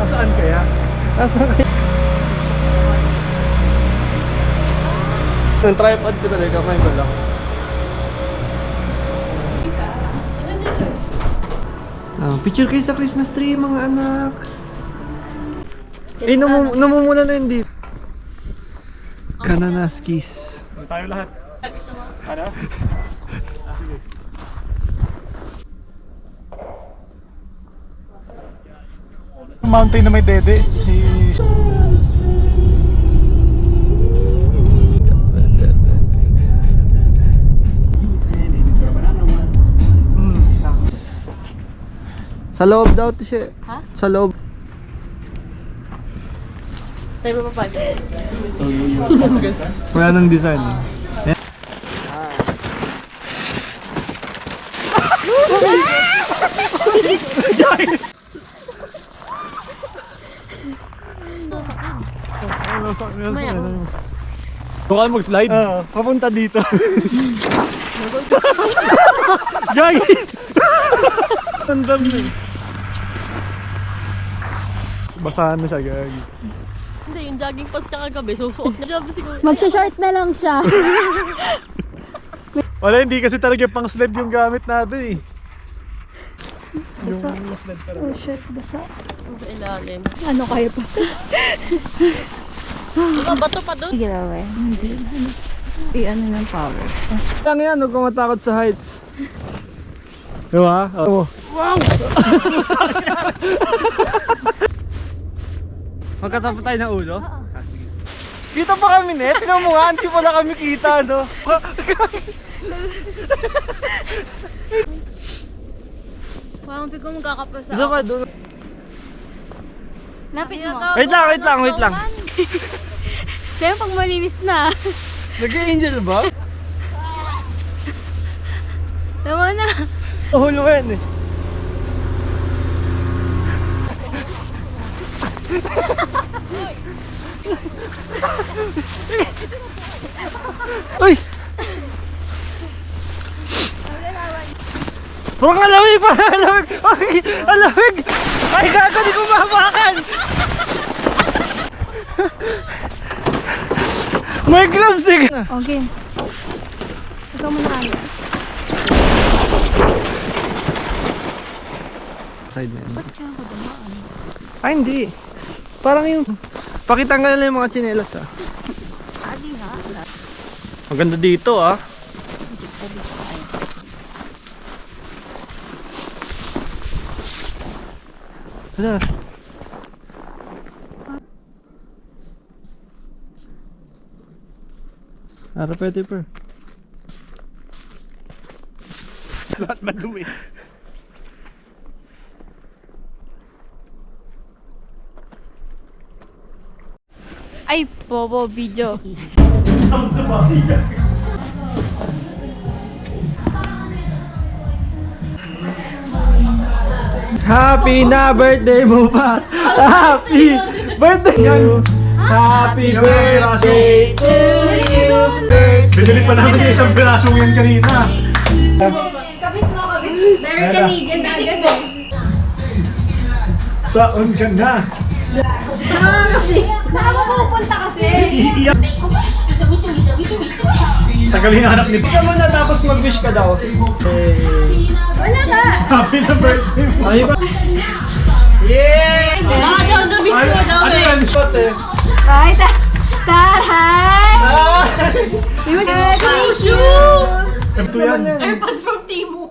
Nasaan kaya? Nasaan kaya? Yung tripod ko talaga, kamay ko lang. Picture kayo sa Christmas tree, mga anak. Eh, namumuna na hindi. Kananaskis. Tayo lahat. Ano? Sige. Mountain na may dede. Sa loob daw to siya. Ha? Sa loob. Tayo ba pa? Wala nang design. Huwag kayo mag-slide? Oo, papunta dito. Gagi! Tandam na eh. Basahan na siya, gagi. Hindi, yung jogging pants niya kagabi, susuot na siya siguro. Magsha-short na lang siya. Wala, hindi kasi talaga pang sled yung gamit natin eh. Basa. Yung sled talaga. Oh shit, basa. Sa ilalim. Ano kayo pa? Ano, bato pa doon? Sige daw eh. Hindi. I-ano ng power. Lang yan, huwag kang matakot sa heights. Diba? Oh. Wow! Magkatapo tayo ng ulo? Kita pa kami, Net. Tingnan mo nga, hindi pala kami kita, no? Parang pigo mo kakapasa. Isa pa doon. Lapit mo. Wait lang. Kaya pag malinis na. Nag-angel ba? Tama na. Huluin eh. Uy! Parang alamig pa! Alamig! Ay! Alamig! Ay gago! Di ko mahawakan! May gloves eh! Okay. Ikaw muna kami. Side na yun. Ay hindi! Parang yung... Pakitanggal na yung mga tsinelas ah. Adi nga. Ang ganda dito ah. Hala. Ara pwede pa. Lahat madumi. Ay, bobo, video. Happy na birthday mo pa! Happy birthday! Happy birthday to you! Binili pa namin yung isang pirasong yan kanina. Kabit mo, kabit. Very Canadian na agad eh. Taon ka na! Kasi, saan mo pupunta kasi? Iiyak! Tagalin ang anak ni Pika mo na tapos mag-wish ka daw. Wala ka! Happy na birthday mo! Ay ba? Yeah! Doon, miss mo daw Ano eh. yan? Shot eh! Ay, taray! Ah! May mag-shoot! Ito yan. Airpods from Timo.